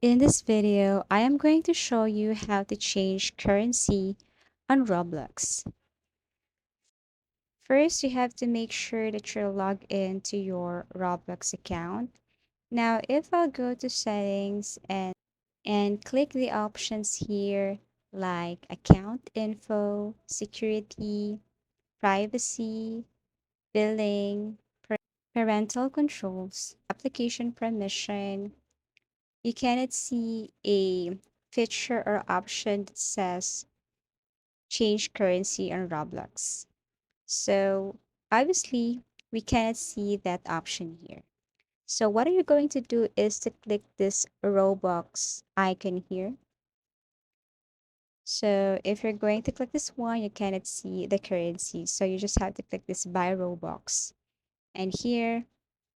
In this video, I am going to show you how to change currency on Roblox. First, you have to make sure that you're logged into your Roblox account. Now, if I'll go to settings and click the options here like account info, security, privacy, billing, parental controls, application permission, you cannot see a feature or option that says change currency on Roblox. So obviously, we cannot see that option here. So what are you going to do is to click this Robux icon here. So if you're going to click this one, you cannot see the currency. So you just have to click this buy Robux. And here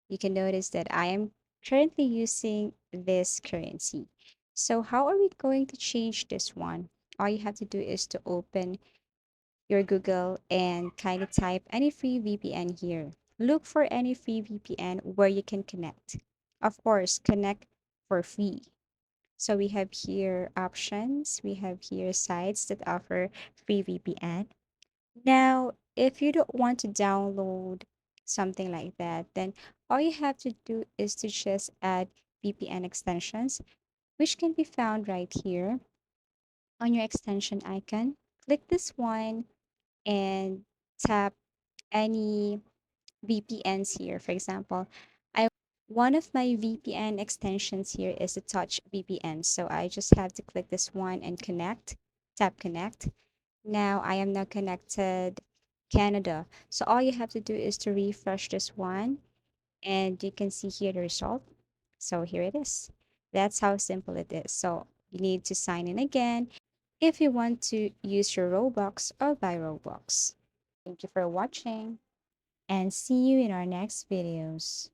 you can notice that I am currently using this currency. So how are we going to change this one? All you have to do is to open your Google and kind of type any free VPN here. Look for any free VPN where you can connect. Of course, connect for free. So we have here options, we have here sites that offer free VPN. Now, if you don't want to download something like that, then all you have to do is to just add VPN extensions, which can be found right here on your extension icon. Click this one and tap any VPNs here. For example, I one of my VPN extensions here is the Touch VPN. So I just have to click this one and connect, tap connect. Now I am now connected Canada. So all you have to do is to refresh this one and you can see here the result. So here it is. That's how simple it is. So you need to sign in again if you want to use your Robux or buy Robux. Thank you for watching and see you in our next videos.